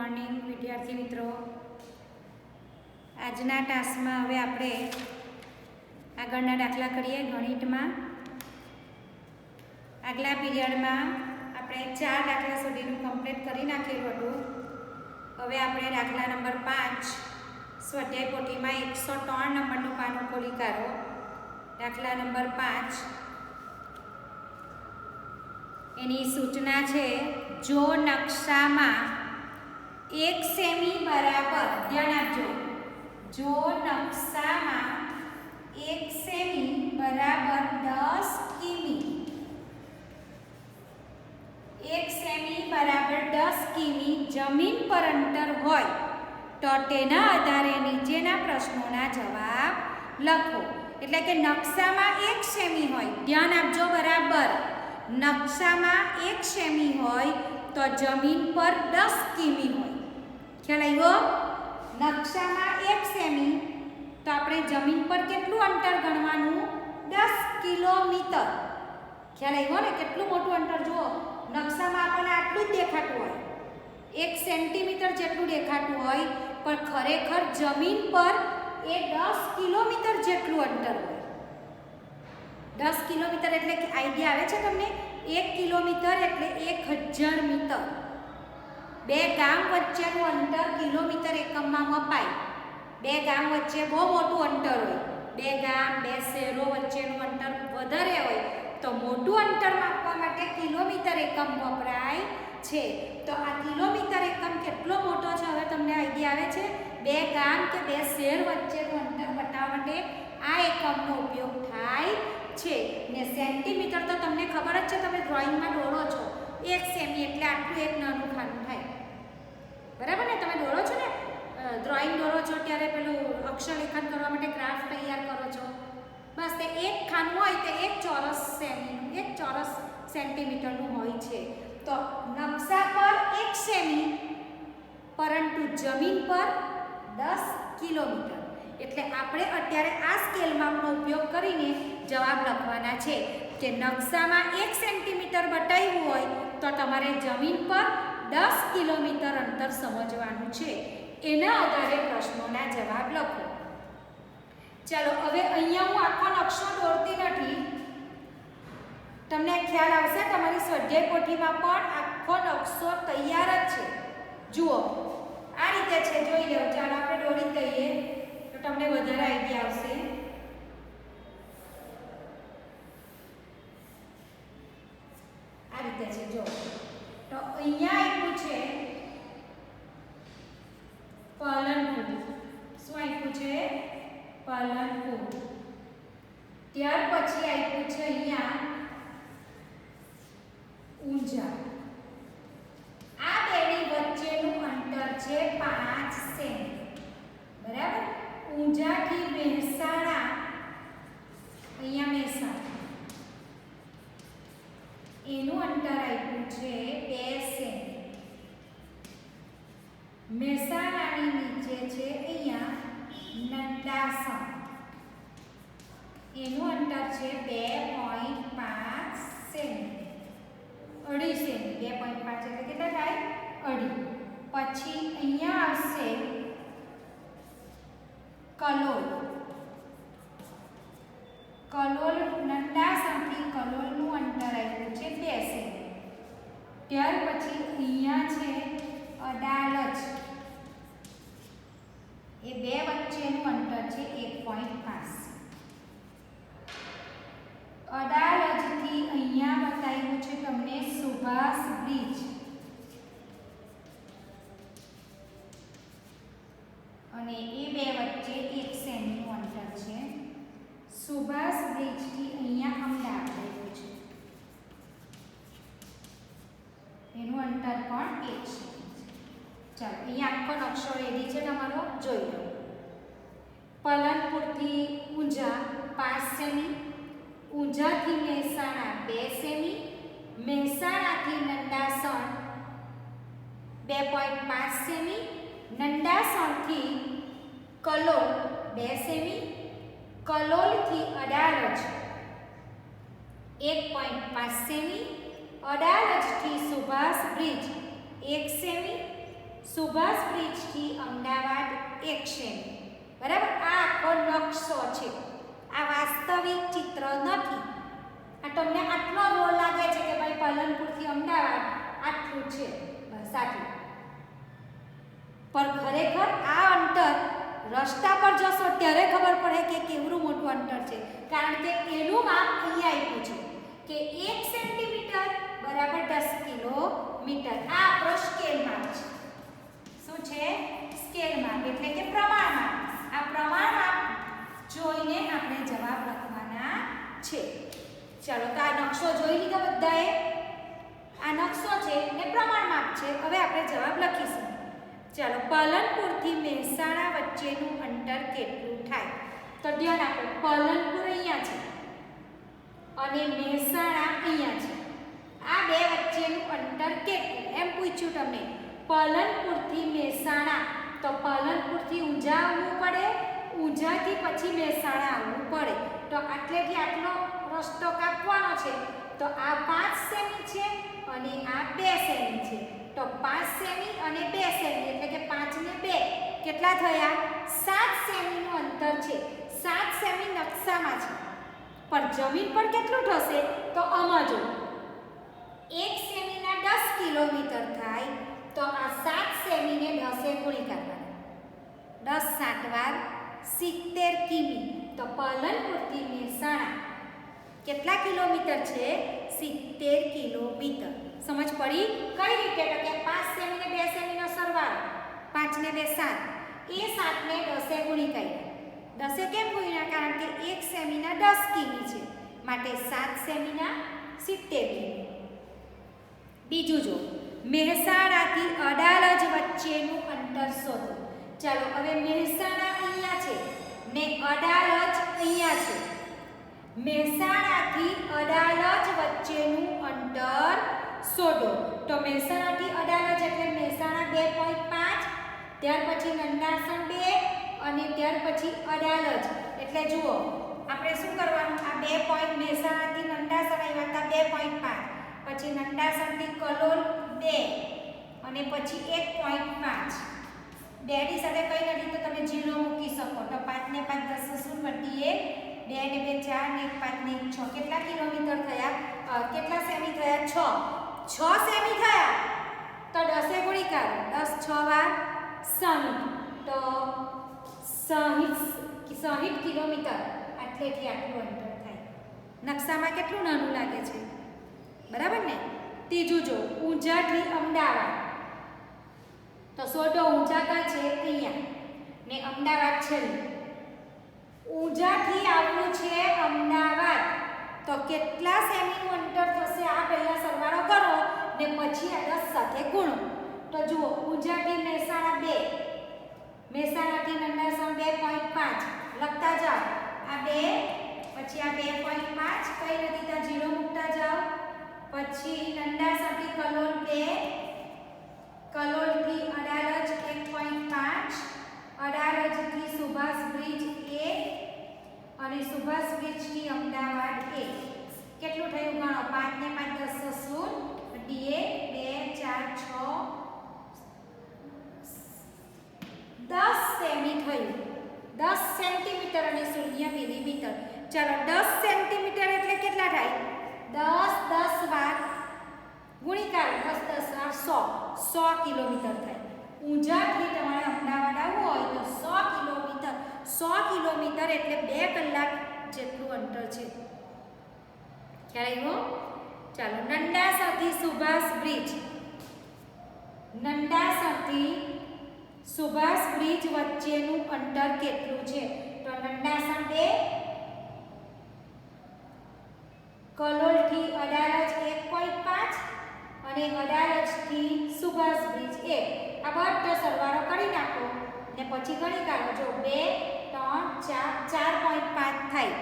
Morning વિદ્યાર્થી મિત્રો. આજના ટાસ્કમાં હવે આપણે આગળના દાખલા કરીએ ગણિતમાં. આગલા પીરિયડમાં આપણે 4 દાખલા સુધીનું કમ્પ્લીટ કરી નાખેલું હતું. હવે આપણે દાખલા નંબર 5 સ્વાધ્યાય પોથીમાં 103 નંબરનું પાનું ખોલી કાઢો. દાખલા નંબર 5 એની સૂચના છે, જો નકશામાં 1 સેમી બરાબર, ધ્યાન આપજો, જો નકશામાં 1 સેમી બરાબર 10 કિમી, 1 સેમી બરાબર 10 કિમી જમીન પર અંતર હોય તો તેના આધારે નીચેના પ્રશ્નોના જવાબ લખો. એટલે કે નકશામાં 1 સેમી હોય, ધ્યાન આપજો બરાબર, નકશામાં 1 સેમી હોય તો જમીન પર 10 કિમી હોય. ખ્યાલ આવ્યો? નકશામાં 1 સેમી તો આપણે જમીન પર કેટલું અંતર ગણવાનું? 10 કિલોમીટર. ખ્યાલ આવ્યો ને? કેટલું મોટું અંતર જુઓ, નકશામાં આપણને આટલું જ દેખાતું હોય, 1 સેન્ટીમીટર જેટલું દેખાતું હોય, પણ ખરેખર જમીન પર એ 10 કિલોમીટર જેટલું અંતર હોય. 10 કિલોમીટર એટલે કે આઈડિયા આવે છે તમને? 1 કિલોમીટર એટલે 1000 મીટર. 2 ગામ વચ્ચેનું અંતર કિલોમીટર એકમમાં મપાય. 2 ગામ વચ્ચે બહુ મોટું અંતર હોય, 2 ગામ 2 શહેરો વચ્ચેનું અંતર વધારે હોય તો મોટું અંતર માપવા માટે કિલોમીટર એકમ વપરાય છે. તો આ કિલોમીટર એકમ કેટલો મોટો છે હવે તમને આઈડિયા આવે છે? 2 ગામ કે 2 શહેર વચ્ચેનું અંતર બતાવવા માટે આ એકમનો ઉપયોગ થાય છે. ને સેન્ટીમીટર તો તમને ખબર જ છે, તમે ડ્રોઈંગમાં દોરો છો, 1 સેમી એટલે આટલું એક નાનું ખાનું થાય, બરાબર ને? તમે દોરો છો ને, ડ્રોઈંગ દોરો છો ત્યારે પેલું અક્ષરલેખન કરવા માટે ગ્રાફ તૈયાર કરો છો, બસ તે એક ખાનું હોય તે 1 ચોરસ સેમીનું, 1 ચોરસ સેન્ટીમીટરનું હોય છે. તો નકશા પર 1 સેમી પરંતુ જમીન પર 10 કિલોમીટર. એટલે આપણે અત્યારે આ સ્કેલ માપનો ઉપયોગ કરીને જવાબ લખવાના છે કે નકશામાં 1 સેન્ટીમીટર બતાવ્યું હોય તો તમારે જમીન પર 10 કિલોમીટર અંતર સમજવાનું છે. એના આધારે પ્રશ્નોના જવાબ લખો. ચાલો હવે અહીંયા હું આખો નકશો દોરતી નથી, તમને ખ્યાલ આવશે, તમારી સ્વાધ્યાય પોથીમાં પણ આખો નકશો તૈયાર જ છે. જુઓ આ રીતે છે, જોઈ લો. ચાલો આપણે દોરી દઈએ તો તમને વધારે આઈડિયા આવશે. આ રીતે છે, જો. તો અહીંયા આપ્યું છે પાલનપુર. શું આપ્યું છે? પાલનપુર. ત્યાર પછી આપ્યું છે અહીંયા ઊંઝા. આ બેની વચ્ચેનું અંતર છે 5 સેમી, બરાબર? ઊંઝાથી મહેસાણા, અહીંયા મહેસાણા, એનું અંતર આપ્યું છે 2 સેમી. મહેસાણાની નીચે છે અહીંયા નંદાસણ, એનું અંતર છે 2.5 સેમી. 2.5 સેમી, 2.5 એટલે કેટલા થાય? 2.5. પછી અહીંયા આવશે કલોલ. કલોલ, નંદાસણથી કલોલનું અંતર આપ્યું છે 2 સેમી. ત્યાર પછી અહીંયા છે અડાલજ, એ 2 વચ્ચેનું અંતર છે 1.5. અડાલજથી અહીંયા બતાવ્યું છે તમને સુભાષ બ્રિજ, અને એ 2 વચ્ચે 1 સેમીનું અંતર છે. સુભાષ બ્રિજથી અહીંયા અમદાવાદ આવ્યું છે, એનું અંતર પણ 1 સેમી છે. ચાલો અહીંયા આખો નકશો રેડી છે તમારો, જોઈ લો. પાલનપુરથી ઊંઝા 5 સેમી, ઊંઝાથી મહેસાણા 2 સેમી, મહેસાણાથી નંદાસણ 2.5 સેમી, નંદાસણથી કલોલ 2 સેમી, કલોલથી અડાલજ 1.5 સેમી, અડાલજથી સુભાષ બ્રિજ 1 સેમી, સુભાષ બ્રિજથી અમદાવાદ 1 સેમી. બરાબર. આ આખો નકશો છે, આ વાસ્તવિક ચિત્ર નથી. આ તમને આટલો રોલ લાગે છે કે ભાઈ પાલનપુરથી અમદાવાદ આટલું છે, બસ આટલું. પણ ખરેખર આ અંતર રસ્તા પર જશો ત્યારે ખબર પડે કે કેવડું મોટું અંતર છે, કારણ કે એનું માપ અહીંયા આપ્યું છે કે 1 સેન્ટીમીટર બરાબર 10 કિલોમીટર. આ આપણો સ્કેલ માપ છે. શું છે? સ્કેલ માપ એટલે કે પ્રમાણ માપ. આ પ્રમાણ માપ જોઈને આપણે જવાબ લખવાના છે. ચાલો, તો આ નકશો જોઈ લીધો બધાએ. આ નકશો છે ને પ્રમાણ માપ છે. હવે આપણે જવાબ લખીશું. ચાલો, પાલનપુરથી મહેસાણા વચ્ચેનું અંતર કેટલું થાય? તો ધ્યાન આપો, પાલનપુર અહીંયા છે અને મહેસાણા અહીંયા છે. આ બે વચ્ચેનું અંતર કેટલું એમ પૂછ્યું તમને. પાલનપુરથી મહેસાણા, તો પાલનપુરથી ઊંઝા આવવું પડે, ઊંઝાથી પછી મહેસાણા આવવું પડે. તો આટલેથી આટલો રસ્તો કાપવાનો છે. તો આ 5 સેમી છે અને આ 2 સેમી છે. તો 5 સેમી અને 2 સેમી એટલે કે 5 ને 2 કેટલા થયા? 7 સેમીનું અંતર છે. 7 સેમી નકશામાં છે, પણ જમીન પર કેટલું થશે? તો આમાં જો 1 સેમીના 10 કિલોમીટર થાય, તો આ 7 સેમીને 10 ગુણી કરવાના. 10 7 વાર 70 કિમી. તો પાલનપુરથી મહેસાણા કેટલા કિલોમીટર છે? 70 કિલોમીટર. સમજ પડી? કઈ રીતે? તો કે 5 સેમી ને 2 સેમીનો સરવાળો, 5 ને 2 7, એ 7 ને 10 ગુણી કાઢ્યા. 10 કેમ ગુણ્યા? કારણ કે 1 સેમીના 10 કિમી છે, માટે 7 સેમીના 70 કિમી. બીજું જો, મહેસાણાથી અડાલજ વચ્ચેનું અંતર શોધો. ચાલો, હવે મહેસાણા અહીંયા છે ને અડાલજ અહીંયા છે. મહેસાણાથી અડાલજ વચ્ચેનું અંતર શોધો. તો મહેસાણાથી અડાલજ એટલે મહેસાણા 2.5, ત્યાર પછી નંદાસણ 2 અને ત્યાર પછી અડાલજ. એટલે જુઓ, આપણે શું કરવાનું? આ 2 પોઈન્ટ મહેસાણાથી નંદાસણ આવ્યા હતા 2.5, પછી નંદાસણથી કલોલ 2 અને પછી 1.5. 2 ની સાથે કઈ નથી તો તમે 0 મૂકી શકો. તો 5 ને 5 10 શું વધીએ? 2 ને 2 4 ને 5 ને 6 કેટલા કિલોમીટર થયા? કેટલા સેમી થયા? 6 સેમી થયા. તો 10 ગુણી કરો. 10 6 વાર 60. તો 60 કિલોમીટર આટલેથી આટલું અંતર થાય. નકશામાં કેટલું નાનું લાગે છે, બરાબર ને? ત્રીજું જો, ઊંઝાથી અમદાવાદ. તો શોધો ઊંઝા કા છે? અહીંયા ને અમદાવાદ છે. ઊંઝાથી આવવું છે અમદાવાદ, તો કેટલા સેમીનું અંતર થશે? આ પહેલા સરવાળો કરો ને પછી આ 10 સાથે ગુણો. તો જુઓ, ઊંઝાથી મહેસાણા 2, મહેસાણાથી નંદાસણ 2.5 લખતા જાઓ. આ 2 પછી આ 2.5 કઈ નથી તો 0 મૂકતા જાઓ. પછી નંદાસણથી કલોલ 2, કલોલથી અડાલજ 1.5, અડાલજથી સુભાષ બ્રિજ 1 અને સુભાષ બ્રિજથી અમદાવાદ 1. કેટલું થયું ગણો? 5 ને 5 10 16, 2 4 6 10 સેમી થયું. 10 સેન્ટીમીટર અને 0 મિલીમીટર. ચાલો, 10 સેન્ટીમીટર એટલે કેટલા થાય? 10 10 વાર ગુણીકાર 10 10 વાર 100 કિલોમીટર થાય. ઊંઝાથી તમારે અમદાવાદ આવવું હોય તો 100 કિલોમીટર. 100 કિલોમીટર એટલે 2 કલાક જેટલું અંતર છે. ખ્યાલ આવ્યો? ચાલો, નંદાસણથી સુભાષ બ્રિજ. નંદાસણથી સુભાષ બ્રિજ વચ્ચેનું અંતર કેટલું છે? તો નંદાસણ 2, કલોલથી અડાલજ 1.5 અને અડાલજથી સુભાષ બ્રિજ 1. આ બધો સરવાળો કરી નાખો ને પછી ગણી કાઢો. જો 2 3 4 4.5 થાય.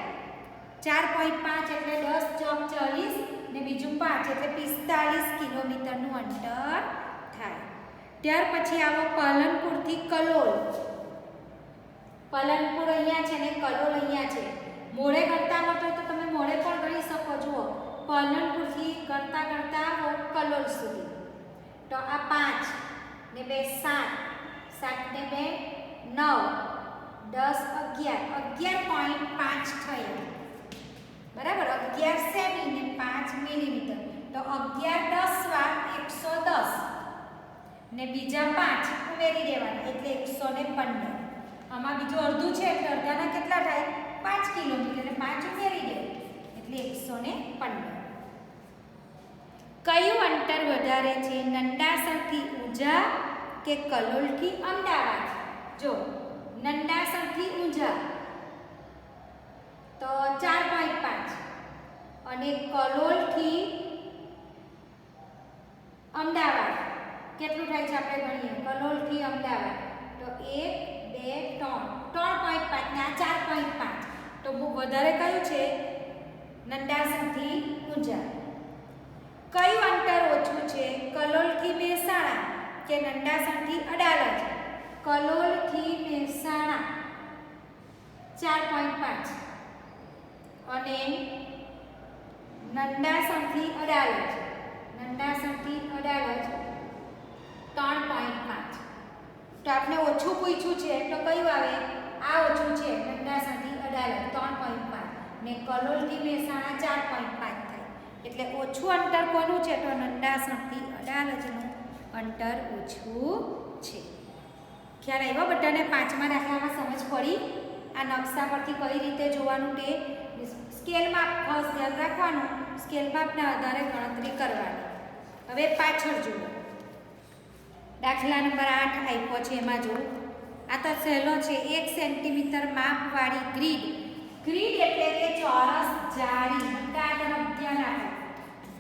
4.5 એટલે 10 ચોક 40 ને બીજું 5 એટલે 45 કિલોમીટરનું અંતર થાય. ત્યાર પછી આવો પાલનપુરથી કલોલ. પાલનપુર અહીંયા છે ને કલોલ અહીંયા છે. મોડે ગણતા આવતો હોય તો તમે મોડે પણ ગણી શકો. જુઓ, પાલનપુરથી ગણતા ગણતા આવો કલોલ સુધી. તો આ 5 ને 2 7, 7 ને 2 9, 10 11, 11.5 થયા. બરાબર, 11 સેમી ને 5 મિલીમીટર. તો 11 10 વાર 110 ને બીજા 5 ઉમેરી દેવાના એટલે 115. આમાં બીજું અડધું છે એટલે અડધાના કેટલા થાય? 5 કિલોમીટર એટલે 5 ઉમેરી દે એટલે 115. કયું અંતર વધારે છે, નંદાસરથી ઊંઝા કે કલોલથી અમદાવાદ? જો નંદાસરથી ઊંઝા તો 4.5 અને કલોલથી અમદાવાદ કેટલું થાય છે આપણે ગણીએ. કલોલથી અમદાવાદ તો 1 2 3 3.5 ને આ 4.5. તો બહુ વધારે કયું છે? નંદાસરથી ઊંઝા. કયું અંતર ઓછું છે, કલોલથી મહેસાણા કે નંદાસરથી અડાલજ? કલોલથી મહેસાણા 4.5 અને નંદાસરથી અડાલજ 3.5. તો આપણે ઓછું પૂછ્યું છે તો કયું આવે? આ ઓછું છે, નંદાસરથી અડાલજ 3.5 ને કલોલથી મહેસાણા 4.5 થાય. એટલે ઓછું અંતર કોનું છે? તો નંદાસરથી અડાલજનું અંતર ઓછું છે. ખ્યાલ આવ્યો બધાને? 5મા દાખલામાં સમજ પડી? આ નકશા પરથી કઈ રીતે જોવાનું તે સ્કેલ માપ ખાસ ધ્યાન રાખવાનું. સ્કેલ માપના આધારે ગણતરી કરવાની. હવે પાછળ જુઓ. દાખલા નંબર 8 આપ્યો છે, એમાં જો આ તો સહેલો છે. 1 સેન્ટીમીટર માપવાળી ગ્રીડ. ગ્રીડ એટલે કે ચોરસ જાળી. બધા તરફ ધ્યાન આપો.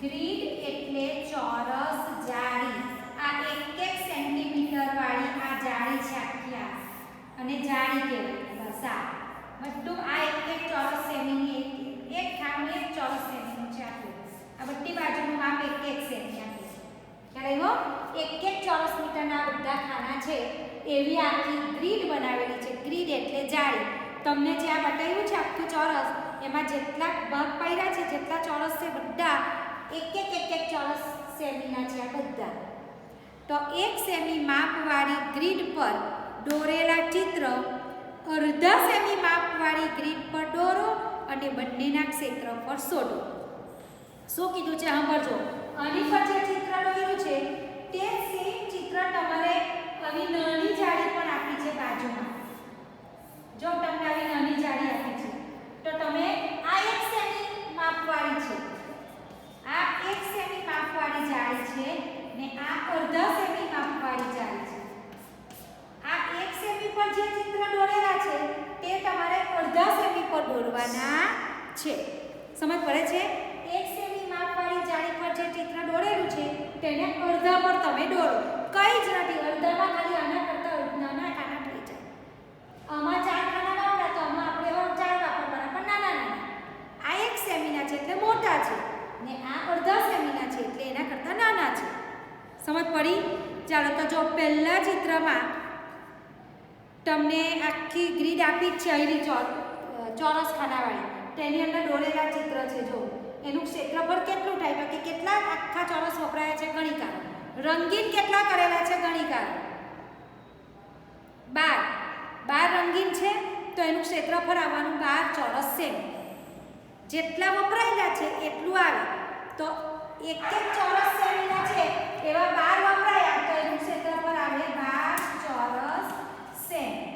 ગ્રીડ એટલે ચોરસ જાળી. આ 1 સેન્ટીમીટર વાળી આ જાળી છે આખી આ, અને જાળી કહેવાય. બસ આ બધું આ 1 ચોરસ સેમીની એક ખાનું 1 ચોરસ સેમીનું છે આટલું. આ બધી બાજુનું માપ 1 સેમી આટલું. ખ્યાલ આવ્યો? 1 ચોરસ મીટરના બધા ખાના છે એવી આખી ગ્રીડ બનાવેલી છે. ગ્રીડ એટલે જાળી. તમને જે આ બતાવ્યું છે આખું ચોરસ, એમાં જેટલા ભાગ પાડ્યા છે, જેટલા ચોરસ છે, બધા 1 ચોરસ સેમીના છે આ બધા. તો 1 સેમી માપવાળી ગ્રીડ પર દોરેલા ચિત્ર અડધા સેમી માપવાળી ગ્રીડ પર દોરો અને બંનેના ક્ષેત્રફળ શોધો. શું કીધું છે સાંભળજો. આની પર જે ચિત્ર દોર્યું છે તે સેમ ચિત્ર તમારે આવી નાની જાળી પણ આપી છે બાજુમાં. જો તમને આવી નાની જાળી આપી છે તો તમે આ 1 સેમી માપવાળી છે, આ 1 સેમી માપવાળી જાળી છે ને આ અડધા સેમી માપવાળી જાળી છે. આ 1 સેમી પર જે ચિત્ર દોરેલા છે તે તમારે અડધા સેમી પર દોરવાના છે. સમજ પડે છે? 1 સેમી માપવાળી જાળી પર જે ચિત્ર દોરેલું છે તેને અડધા પર તમે દોરો. કઈ જ નથી, અડધામાં ખાલી આના કરતા નાના ખાના થઈ જાય. આમાં 4 ખાના વાપરા તો આમાં આપણે 4 વાપરવાના, પણ નાના નાના. આ 1 સેમીના છે એટલે મોટા છે ને આ અડધા સેમીના છે એટલે એના કરતા નાના છે. સમજ પડી? ચાલો તો જો પહેલા ચિત્રમાં તમને આખી ગ્રીડ આપી જ છે અહીંની ચોરસ ખાનાવાળી. તેની અંદર દોરેલા ચિત્ર છે. જો એનું ક્ષેત્રફળ કેટલું થાય તો કે કેટલા આખા ચોરસ વપરાયા છે ગણી કાઢો. રંગીન કેટલા કરેલા છે ગણી કાઢો. 12 રંગીન છે તો એનું ક્ષેત્રફળ આવવાનું 12 ચોરસ સેમી. જેટલા વપરાયેલા છે એટલું આવે. તો 1 ચોરસ સેમીના છે એવા 12 વપરાયા તો એનું ક્ષેત્રફળ આવે 12 ચોરસ સેમી.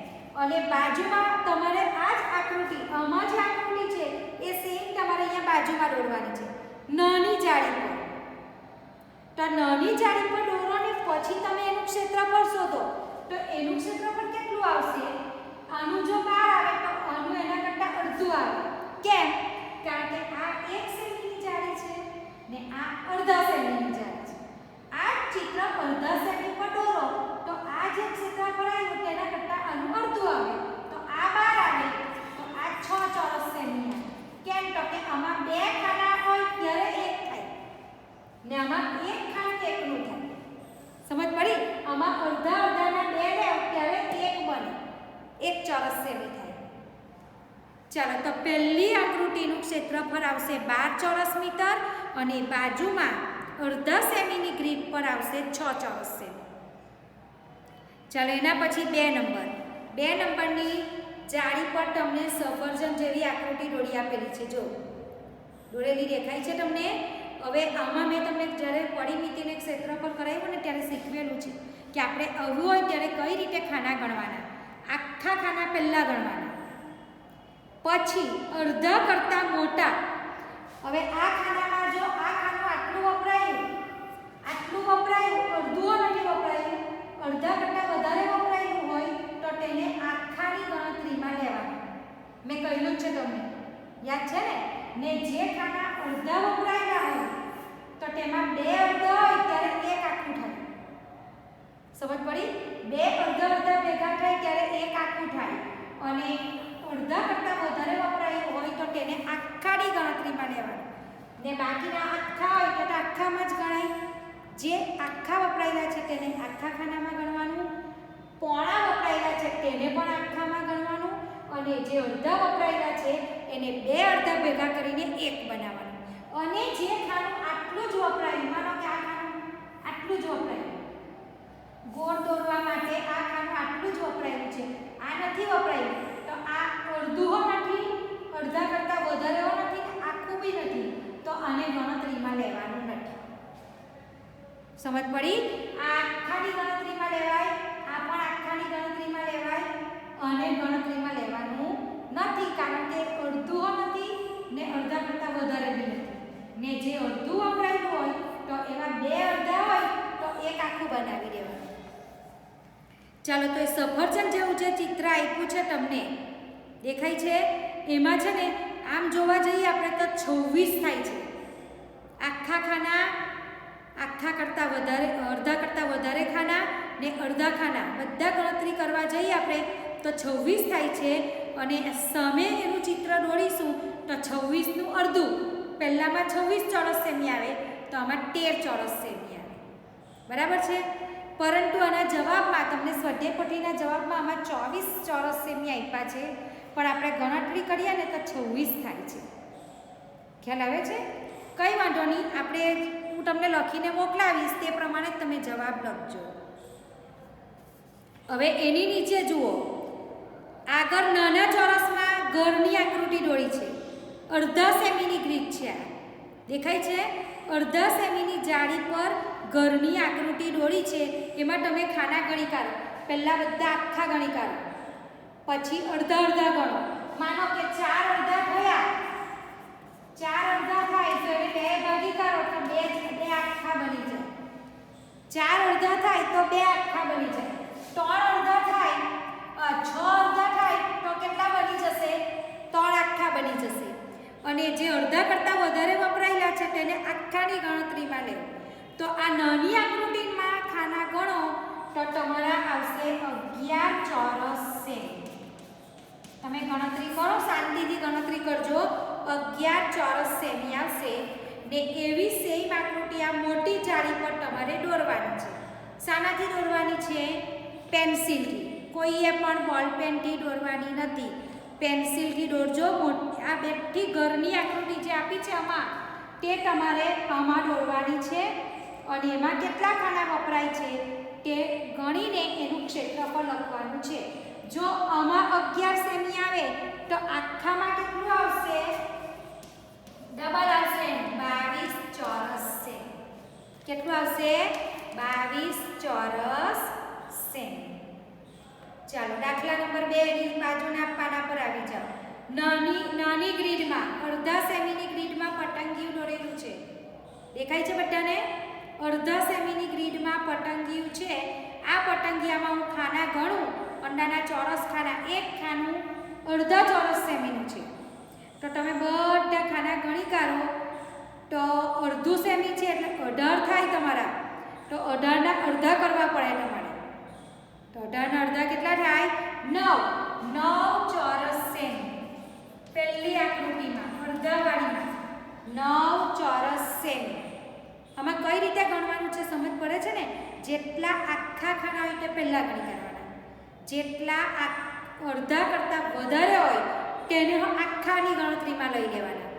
અને બાજુમાં તમારે આ જ આકૃતિ, આમાં જે આકૃતિ છે એ સેમ તમારે અહીંયા બાજુમાં દોરવાની છે નાની જાળી પર. તો નાની જાળી પર દોરો ને પછી તમે એનું ક્ષેત્રફળ શોધો તો એનું ક્ષેત્રફળ કેટલું આવશે? આનું જો 12 આવે તો આનું એના કરતાં અડધું આવે. કેમ? કારણ કે આ 1 સેમીની જાળી છે ને આ અડધા સેમીની જાળી છે. આ ચિત્ર અડધા સેમી પર દોરો તો આ જે ક્ષેત્રફળ આવ્યું તેના કરતાં આનું અડધું આવે. તો આ 12 આવે તો આ 6 ચોરસ સેમી આવે. કેમ? તો કે આમાં 2 ખાના હોય ત્યારે 1 થાય ને આમાં 1 ખાન 1 નું થાય. સમજ પડી? આમાં અડધાના 2 લેવ ત્યારે 1 બને, 1 ચોરસ સેમી થાય. ચાલો તો પહેલી આકૃતિનું ક્ષેત્રફળ આવશે 12 ચોરસ મીટર અને બાજુમાં અડધા સેમીની ગ્રીડ પર આવશે 6 ચોરસ સેમી. ચાલો એના પછી 2 નંબર. 2 નંબરની જાળી પર તમને સફરજન જેવી આકૃતિ દોરી આપેલી છે. જો દોરેલી દેખાય છે તમને. હવે આમાં મેં તમને જ્યારે પરિમિતિને ક્ષેત્રફળ કરાવ્યું ને ત્યારે શીખવેલું છે કે આપણે આવું હોય ત્યારે કઈ રીતે ખાના ગણવાના. આખા ખાના પહેલાં ગણવાના, પછી અડધા કરતાં મોટા. હવે આ ખાનામાં જો આ ખાનું આટલું વપરાયું, અડધું નથી વપરાયું, અડધા કરતાં વધારે વપરાયું હોય તો તેને આખાની ગણતરીમાં લેવાનું. મેં કહ્યું છે તમને, યાદ છે ને જે ખાના અડધા વપરાયેલા હોય તો તેમાં 2 અડધા હોય ત્યારે 1 આખું થાય. સમજ પડી? 2 અડધા ભેગા થાય ત્યારે 1 આખું થાય. અને અડધા કરતાં વધારે વપરાયું હોય તો તેને આખાની ગણતરીમાં લેવાનું. ને બાકીના આખા હોય તો આખામાં જ ગણાય. જે આખા વપરાયેલા છે તેને આખા ખાનામાં ગણવાનું, પોણા વપરાયેલા છે તેને પણ આખામાં ગણવાનું, અને જે અડધા વપરાયેલા છે એને 2 અડધા ભેગા કરીને 1 બનાવવાનું. અને જે ખાનું આટલું જ વપરાયું, માનો કે આ ખાનું આટલું જ વપરાયું, ગોળ દોરવા માટે આ ખાનું આટલું જ વપરાયું છે, આ નથી વપરાયું, તો આ અડધું નથી, અડધા કરતાં વધારે નથી, આખું બી નથી, તો આને ગણતરીમાં લેવાનું નથી. સમજ પડી? આ આખાની ગણતરીમાં લેવાય, આ પણ આખાની ગણતરીમાં લેવાય, અને ગણતરીમાં લેવાનું નથી, કારણ કે અડધું નથી ને અડધા કરતાં વધારે બી નથી. ને જે અડધું વપરાયેલું હોય તો એમાં 2 અડધા હોય તો 1 આખું બનાવી દેવાનું. ચાલો, તો એ સફરજન જેવું જે ચિત્ર આપ્યું છે તમને દેખાય છે, એમાં છે ને આમ જોવા જઈએ આપણે તો 26 થાય છે. આખા ખાના, આખા કરતાં વધારે, અડધા કરતાં વધારે ખાના ને અડધા ખાના બધા ગણતરી કરવા જઈએ આપણે તો 26 થાય છે. અને સામે એનું ચિત્ર દોરીશું તો 26નું અડધું, પહેલામાં 26 ચોરસ સેમી આવે તો આમાં 13 ચોરસ સેમી આવે. બરાબર છે? પરંતુ આના જવાબમાં તમને સ્વાધ્યાય પોથીના જવાબમાં આમાં 24 ચોરસ સેમી આપ્યા છે, પણ આપણે ગણતરી કરીએ ને તો 26 થાય છે. ખ્યાલ આવે છે? કંઈ વાંધો નહીં, આપણે હું તમને લખીને મોકલાવીશ, તે પ્રમાણે તમે જવાબ લખજો. હવે એની નીચે જુઓ, આગળ નાના ચોરસમાં ઘરની આકૃતિ દોરી છે. અડધા સેમીની ગ્રીડ છે. આ દેખાય છે? અડધા સેમીની જાળી પર ઘરની આકૃતિ દોરી છે. એમાં તમે ખાના ગણી કાઢો. પહેલાં બધા આખા ગણી કાઢો, પછી અડધા અડધા ગણો. માનો કે 4 અડધા થયા, 4 અડધા થાય તો એને 2 ભાગી કાઢો તો 2 આખા બની જાય. 4 અડધા થાય તો 2 આખા બની જાય. 3 અડધા થાય, 6 અડધા થાય તો કેટલા બની જશે? 3 આખા બની જશે. અને જે અડધા કરતાં વધારે વપરાયેલા છે તેને આખાની ગણતરીમાં લેવું. તો આ નાની આકૃતિમાં ખાના ગણો તો તમારા આવશે 11 ચોરસ સેમી. તમે ગણતરી કરો, શાંતિથી ગણતરી કરજો. 11 ચોરસ સેમી આવશે. ને એવી સેમ આકૃતિ આ મોટી જાળી પર તમારે દોરવાની છે. શાનાથી દોરવાની છે? પેન્સિલથી. કોઈએ પણ બોલ પેનથી દોરવાની નથી, પેન્સિલથી દોરજો. આ બેઠી ઘરની આકૃતિ જે આપી છે આમાં, તે તમારે આમાં દોરવાની છે. અને એમાં કેટલા ખાના વપરાય છે તે ગણીને એનું ક્ષેત્રફળ લખવાનું છે. જો આમાં 11 સેમી આવે તો આખામાં કેટલું આવશે? ડબલ આવશે, 22 ચોરસ સેમી. કેટલું આવશે? 22 ચોરસ સેમી. ચાલો, દાખલા નંબર 2 ની બાજુના પાના પર આવી જાઓ. નાની ગ્રીડમાં, અડધા સેમીની ગ્રીડમાં પતંગિયું દોરેલું છે. દેખાય છે બધાને? અડધા સેમીની ગ્રીડમાં પતંગિયું છે. આ પતંગિયામાં હું ખાના ગણું, અંડાના ચોરસ ખાના, એક ખાનું અડધા ચોરસ સેમીનું છે. તો તમે બધા ખાના ગણી કાઢો તો અડધું સેમી છે એટલે 18 થાય તમારા. તો 18ના અડધા કરવા પડે તમારે. તો 18ના અડધા કેટલા થાય? 9 ચોરસ સેમી. પહેલી આકૃતિમાં અડધાવાળીમાં 9 ચોરસ સેમી. આમાં કઈ રીતે ગણવાનું છે સમજ પડે છે ને? જેટલા આખા ખાના હોય તે પહેલાં ગણી કાઢવાના, જેટલા અડધા કરતાં વધારે હોય તેને આખાની ગણતરીમાં લઈ લેવાના,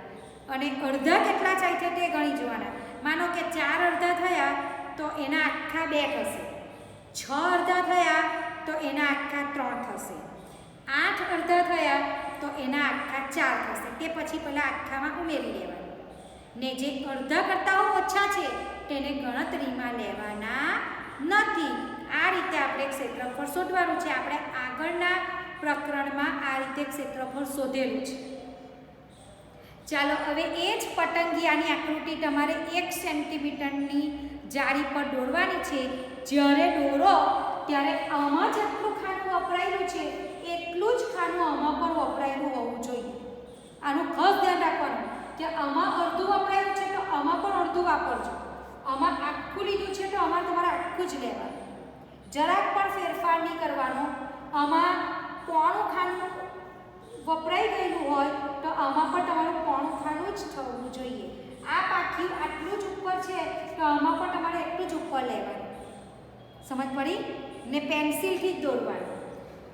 અને અડધા કેટલા થાય છે તે ગણી જોવાના. માનો કે 4 અડધા થયા તો એના આખા 2 થશે, 6 અડધા થયા તો એના આખા 3 થશે. 8 અડધા થયા તો એના આખા 4 થશે. તે પછી પહેલાં આખામાં ઉમેરી લેવાનું. ને જે અડધા કરતાં ઓછા છે તેને ગણતરીમાં લેવાના નથી. આ રીતે આપણે ક્ષેત્રફળ શોધવાનું છે. આપણે આગળના પ્રકરણમાં આ રીતે ક્ષેત્રફળ શોધેલું છે. ચાલો હવે એ જ પતંગિયાની આકૃતિ તમારે 1 સેન્ટીમીટરની જાળી પર દોરવાની છે. જ્યારે દોરો ત્યારે આમાં જેટલું ખાનું વપરાયેલું છે એટલું જ ખાનું આમાં પણ વપરાયેલું હોવું જોઈએ. આનું ખાસ ધ્યાન રાખવાનું કે આમાં અડધું વપરાયું છે તો આમાં પણ અડધું વાપરજો. આમાં આખું લીધું છે તો આમાં તમારે આખું જ લેવાનું. જરાક પણ ફેરફાર નહીં કરવાનો. આમાં પોણું ખાનું વપરાઈ ગયેલું હોય તો આમાં પણ તમારું પોણું ખાનું જ થવું જોઈએ. આ પાખ્યું આટલું જ ઉપર છે તો આમાં પણ તમારે એટલું જ ઉપર લેવાનું. સમજ પડી ને પેન્સિલથી જ દોરવાનું.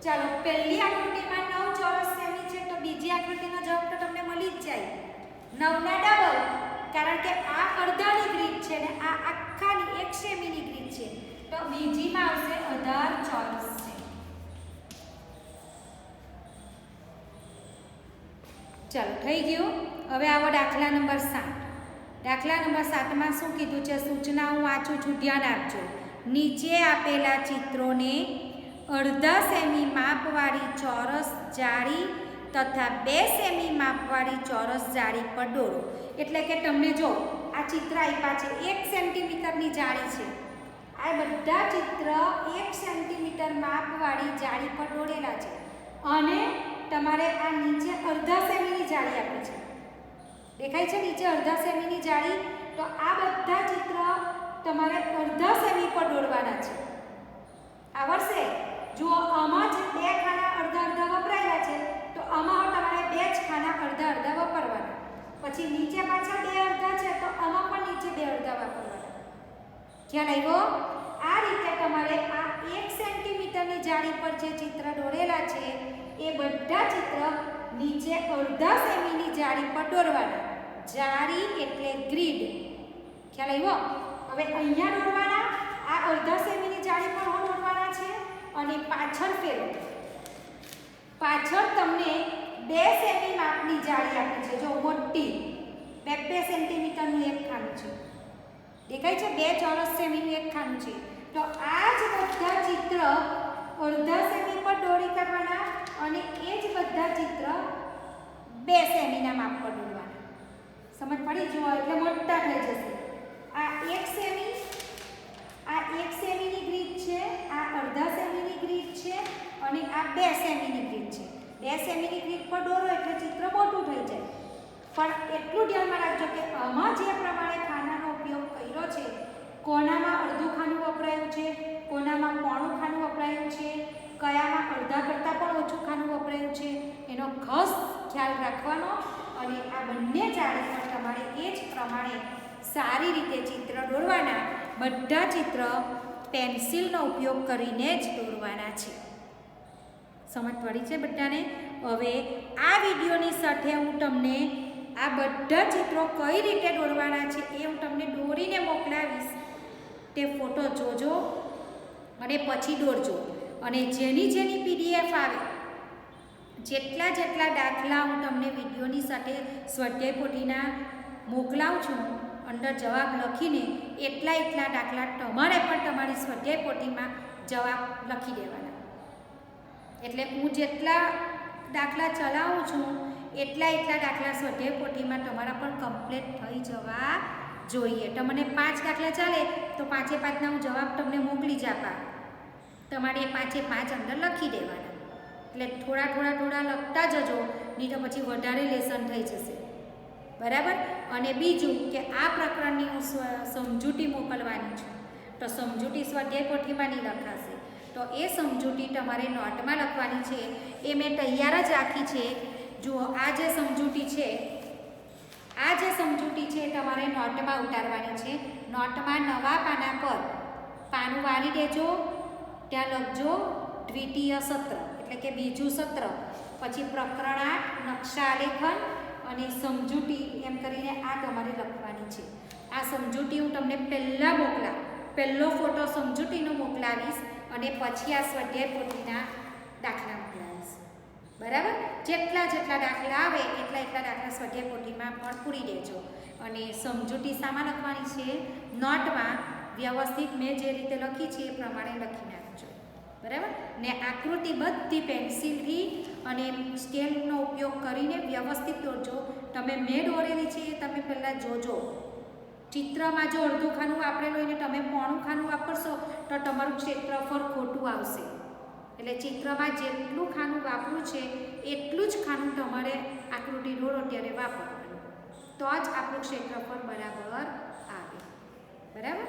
ચાલો પહેલી આકૃતિમાં 9 ચોરસ સેમી છે તો બીજી આકૃતિનો જવાબ તો તમને મળી જ જાય. 9ના ડબલ, કારણ કે આ અડધાની ગ્રીડ છે ને આ આખાની 1 સેમીની ગ્રીડ છે તો બીજીમાં આવશે 18 ચોરસ છે. ચાલો થઈ ગયું. હવે આવો દાખલા નંબર 7. દાખલા નંબર 7માં શું કીધું છે? સૂચના હું વાંચું છું, ધ્યાન આપજો. નીચે આપેલા ચિત્રોને અડધા સેમી માપવાળી ચોરસ જાળી તથા 2 સેમી માપવાળી ચોરસ જાળી પર દોરો. એટલે કે તમને જો આ ચિત્ર આપ્યા છે 1 સેન્ટીમીટરની જાળી છે. આ બધા ચિત્ર 1 સેન્ટીમીટર માપવાળી જાળી પર દોરેલા છે અને તમારે આ નીચે અડધા સેમીની જાળી આપી છે. દેખાય છે નીચે અડધા સેમીની જાળી? તો આ બધા ચિત્ર તમારે અડધા સેમી પર દોરવાના છે. આવડશે? જુઓ આમાં જ 2 ખાના અડધા અડધા વપરાયેલા છે તો આમાં તમારે 2 જ ખાના અડધા અડધા વાપરવાના. પછી નીચે પાછા 2 અડધા છે તો આમાં પણ નીચે 2 અડધા વાપરવાના. ખ્યાલ આવ્યો? આ રીતે તમારે આ 1 સેન્ટીમીટરની જાળી પર જે ચિત્ર દોરેલા છે એ બધા ચિત્ર નીચે અડધા સેમીની જાળી પર દોરવાના. જાળી એટલે ગ્રીડ. ખ્યાલ આવ્યો? હવે અહીંયા દોરવાના, આ અડધા સેમીની જાળી પર દોરવાના છે અને પાછળ ફેરવો. પાછળ તમને 2 સેમી માપની જાળી આપી છે. જો મોટી 2 સેન્ટીમીટરનું એક ખાનું છે. દેખાય છે? 2 ચોરસ સેમીનું એક ખાનું છે. તો આ જ બધા ચિત્ર અડધા સેમી પર દોરી કરવાના અને એ જ બધા ચિત્ર 2 સેમીના માપ પર દોરવાના. સમજ પડી? જુઓ એટલે મોટા થઈ જશે. આ 1 સેમી, આ 1 સેમીની ગ્રીડ છે, આ અડધા સેમીની ગ્રીડ છે અને આ 2 સેમીની ગ્રીડ છે. 2 સેમીની ગ્રીડ પર દોરો એટલે ચિત્ર મોટું થઈ જાય. પણ એટલું ધ્યાનમાં રાખજો કે આમાં જે પ્રમાણે ખાનાનો ઉપયોગ કર્યો છે, કોનામાં અડધું ખાનું વપરાયું છે, કોનામાં પોણું ખાનું વપરાયું છે, કયામાં અડધા કરતાં પણ ઓછું ખાનું વપરાયું છે, એનો ખાસ ખ્યાલ રાખવાનો. અને આ બંને જાળી પર તમારે એ જ પ્રમાણે સારી રીતે ચિત્ર દોરવાના. બધા ચિત્ર પેન્સિલનો ઉપયોગ કરીને જ દોરવાના છે. સમજ પડી છે બધાને? હવે આ વિડીયોની સાથે હું તમને આ બધા ચિત્રો કઈ રીતે દોરવાના છે એ હું તમને દોરીને મોકલાવીશ. તે ફોટો જોજો અને પછી દોરજો. અને જેની PDF આવે, જેટલા દાખલા હું તમને વિડીયોની સાથે સ્વાધ્યાય પોથીના મોકલાવું છું અંદર જવાબ લખીને, એટલા દાખલા તમારે પણ તમારી સ્વાધ્યાય પોથીમાં જવાબ લખી દેવાના. એટલે હું જેટલા દાખલા ચલાવું છું એટલા દાખલા સ્વાધ્યાય પોથીમાં તમારા પણ કમ્પ્લીટ થઈ જવા જોઈએ. તમને 5 દાખલા ચાલે તો 5-5ના હું જવાબ તમને મોકલી જ આપા. તમારે 5-5 અંદર લખી દેવાના. એટલે થોડા લખતા જજો, નહીં તો પછી વધારે લેસન થઈ જશે. બરાબર? અને બીજું કે આ પ્રકરણની હું સમજૂતી મોકલવાની છું. તો સમજૂતી સ્વાધ્યાય પોથીમાં નહીં લખાશે. તો એ સમજૂતી તમારે નોટમાં લખવાની છે. એ મેં તૈયાર જ રાખી છે. જુઓ આ જે સમજૂતી છે તમારે નોટમાં ઉતારવાની છે. નોટમાં નવા પાના પર પાનું વાળી દેજો. ત્યાં લખજો દ્વિતીય સત્ર એટલે કે બીજું સત્ર, પછી પ્રકરણ 8 નકશા આલેખન અને સમજૂતી એમ કરીને આ તમારે લખવાની છે. આ સમજૂતી હું તમને પહેલો ફોટો સમજૂતીનો મોકલાવીશ અને પછી આ સ્વાધ્યાય પોથીના દાખલા મોકલાવીશ. બરાબર? જેટલા દાખલા આવે એટલા દાખલા સ્વાધ્યાય પોથીમાં પણ પૂરી દેજો. અને સમજૂતી શામાં લખવાની છે? નોટમાં વ્યવસ્થિત મેં જે રીતે લખી છે એ પ્રમાણે લખી નાખજો. બરાબર? ને આકૃતિ બધી પેન્સિલથી અને સ્કેલનો ઉપયોગ કરીને વ્યવસ્થિત દોરજો. તમે મેં દોરેલી છે એ તમે પહેલાં જોજો. ચિત્રમાં જો અડધું ખાનું વાપરેલું હોય ને તમે પોણું ખાનું વાપરશો તો તમારું ક્ષેત્રફળ ખોટું આવશે. એટલે ચિત્રમાં જેટલું ખાનું વાપરવું છે એટલું જ ખાનું તમારે આકૃતિ દોરો ત્યારે વાપરવાનું, તો જ આપણું ક્ષેત્રફળ બરાબર આવે. બરાબર?